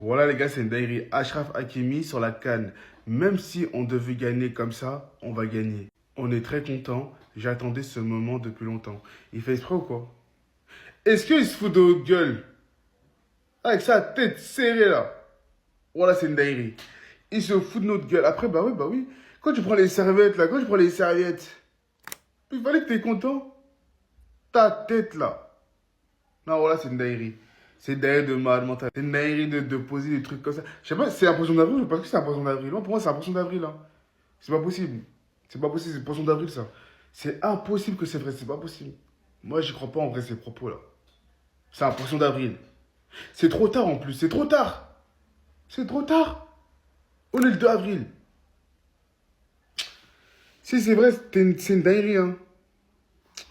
Voilà les gars, c'est une dinguerie. Achraf Hakimi sur la CAN. Même si on devait gagner comme ça, on va gagner. On est très content. J'attendais ce moment depuis longtemps. Il fait exprès ou quoi? Est-ce qu'il se fout de notre gueule? Avec sa tête serrée là. Voilà, c'est une dinguerie. Il se fout de notre gueule. Après, bah oui, bah oui. Quand tu prends les serviettes là, quand tu prends les serviettes, il fallait que tu es content. Ta tête là. Non, voilà, c'est une dinguerie. C'est une dinguerie de mal mental. C'est une dinguerie de poser des trucs comme ça. Je sais pas si c'est un poisson d'avril ou pas que c'est un poisson d'avril. Non, pour moi, c'est un poisson d'avril. Hein. C'est pas possible. C'est pas possible, c'est un poisson d'avril ça. C'est impossible que c'est vrai, c'est pas possible. Moi, j'y crois pas en vrai ces propos là. C'est un poisson d'avril. C'est trop tard en plus, c'est trop tard. C'est trop tard. On est le 2 avril. Si c'est vrai, c'est une dinguerie. Hein.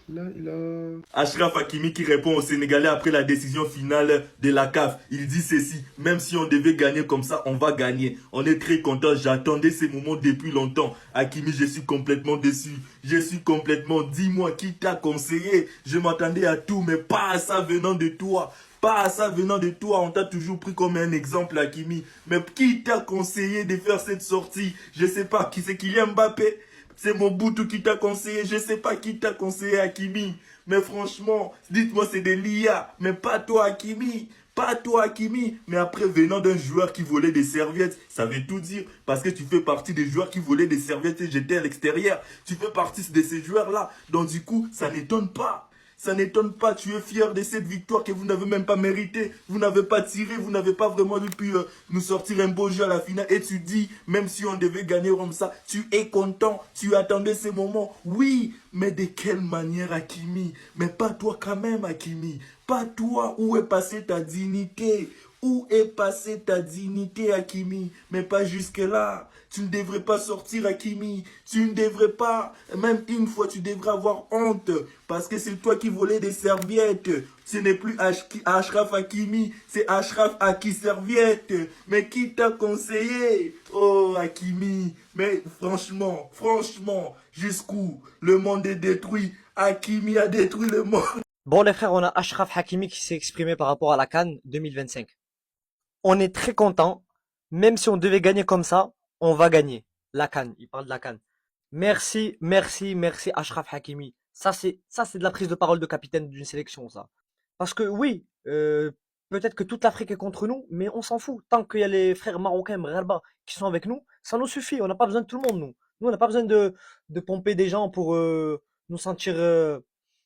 Là, il a. Achraf Hakimi qui répond aux Sénégalais après la décision finale de la CAF. Il dit ceci: même si on devait gagner comme ça, on va gagner. On est très content. J'attendais ces moments depuis longtemps. Hakimi, je suis complètement déçu. Je suis complètement. Dis-moi qui t'a conseillé. Je m'attendais à tout, mais pas à ça venant de toi. Pas à ça venant de toi. On t'a toujours pris comme un exemple, Hakimi. Mais qui t'a conseillé de faire cette sortie? Je sais pas. Qui c'est Kylian Mbappé? C'est Mobutu qui t'a conseillé, je sais pas qui t'a conseillé, Hakimi. Mais franchement, dites-moi, c'est des lias. Mais pas toi, Hakimi. Pas toi, Hakimi. Mais après, venant d'un joueur qui volait des serviettes, ça veut tout dire. Parce que tu fais partie des joueurs qui volaient des serviettes et j'étais à l'extérieur. Tu fais partie de ces joueurs-là. Donc du coup, ça n'étonne pas. Ça n'étonne pas, tu es fier de cette victoire que vous n'avez même pas méritée. Vous n'avez pas tiré, vous n'avez pas vraiment pu nous sortir un beau jeu à la finale. Et tu dis, même si on devait gagner comme ça, tu es content, tu attendais ces moments. Oui, mais de quelle manière, Hakimi? Mais pas toi quand même, Hakimi. Pas toi, où est passée ta dignité? Où est passée ta dignité, Hakimi? Mais pas jusque-là. Tu ne devrais pas sortir, Hakimi. Tu ne devrais pas. Même une fois, tu devrais avoir honte. Parce que c'est toi qui volais des serviettes. Ce n'est plus Achraf Hakimi. C'est Achraf Haki Serviette. Mais qui t'a conseillé? Oh, Hakimi. Mais franchement, jusqu'où le monde est détruit. Hakimi a détruit le monde. Bon les frères, on a Achraf Hakimi qui s'est exprimé par rapport à la CAN 2025. On est très content, même si on devait gagner comme ça, on va gagner. La CAN, il parle de la CAN. Merci Achraf Hakimi. Ça c'est de la prise de parole de capitaine d'une sélection ça. Parce que oui, peut-être que toute l'Afrique est contre nous, mais on s'en fout. Tant qu'il y a les frères marocains, Mralba, qui sont avec nous, ça nous suffit. On n'a pas besoin de tout le monde, nous. Nous, on n'a pas besoin de pomper des gens pour nous sentir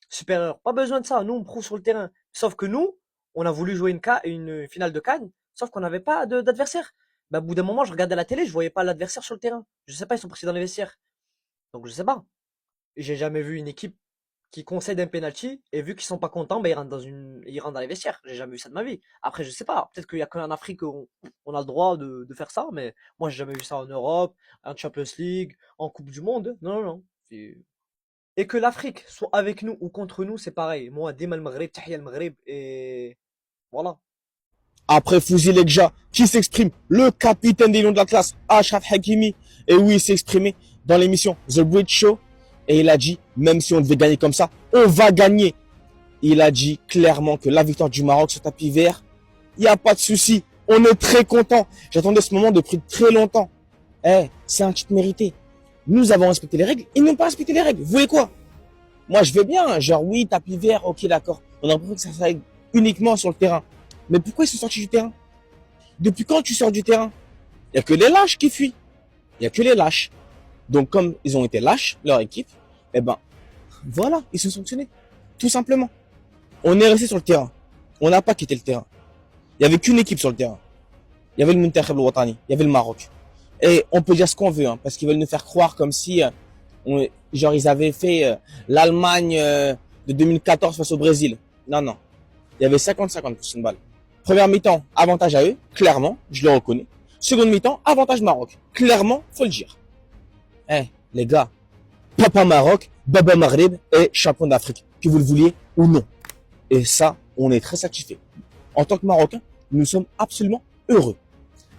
supérieurs. Pas besoin de ça. Nous, on prouve sur le terrain. Sauf que nous, on a voulu jouer une finale de Cannes, sauf qu'on n'avait pas d'adversaire. Bah, au bout d'un moment, je regardais la télé, je voyais pas l'adversaire sur le terrain. Je sais pas, ils sont partis dans les vestiaires. Donc, je sais pas. J'ai jamais vu une équipe qui concède un penalty et vu qu'ils sont pas contents, ben ils rentrent dans les vestiaires. J'ai jamais vu ça de ma vie. Après, je sais pas. Peut-être qu'il y a qu'en Afrique on a le droit de faire ça, mais moi j'ai jamais vu ça en Europe, en Champions League, en Coupe du Monde. Non, non, non. Et que l'Afrique soit avec nous ou contre nous, c'est pareil. Moi, Dima al-Maghreb, Tahia al-Maghreb et voilà. Après Fouzi Lekja, qui s'exprime, le capitaine des Lions de la classe, Achraf Hakimi. Et oui, il s'est exprimé dans l'émission The Bridge Show. Et il a dit, même si on devait gagner comme ça, on va gagner. Il a dit clairement que la victoire du Maroc sur tapis vert, il n'y a pas de souci. On est très content. J'attendais ce moment depuis très longtemps. C'est un titre mérité. Nous avons respecté les règles. Ils n'ont pas respecté les règles. Vous voulez quoi? Moi, je veux bien. Genre, oui, tapis vert, ok, d'accord. On a l'impression que ça s'arrête uniquement sur le terrain. Mais pourquoi ils sont sortis du terrain? Depuis quand tu sors du terrain? Il n'y a que les lâches qui fuient. Il n'y a que les lâches. Donc, comme ils ont été lâches, leur équipe, eh ben, voilà, ils sont sanctionnés. Tout simplement. On est resté sur le terrain. On n'a pas quitté le terrain. Il n'y avait qu'une équipe sur le terrain. Il y avait le Muntakhab al-Watani. Il y avait le Maroc. Et on peut dire ce qu'on veut, hein, parce qu'ils veulent nous faire croire comme si, genre, ils avaient fait l'Allemagne de 2014 face au Brésil. Non, non. Il y avait 50-50 pour une balle. Première mi-temps, avantage à eux, clairement, je le reconnais. Seconde mi-temps, avantage Maroc. Clairement, faut le dire. Les gars, Papa Maroc, Baba Maghreb est champion d'Afrique, que vous le vouliez ou non. Et ça, on est très satisfait. En tant que Marocains, nous sommes absolument heureux.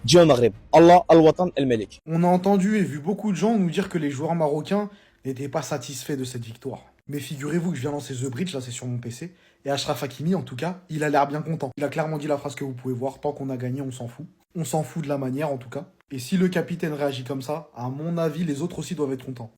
Dieu Maghreb, Allah al-Watan al-Malik. On a entendu et vu beaucoup de gens nous dire que les joueurs marocains n'étaient pas satisfaits de cette victoire. Mais figurez-vous que je viens lancer The Bridge, là c'est sur mon PC, Et Achraf Hakimi, en tout cas, il a l'air bien content. Il a clairement dit la phrase que vous pouvez voir, tant qu'on a gagné, on s'en fout. On s'en fout de la manière, en tout cas. Et si le capitaine réagit comme ça, à mon avis, les autres aussi doivent être contents.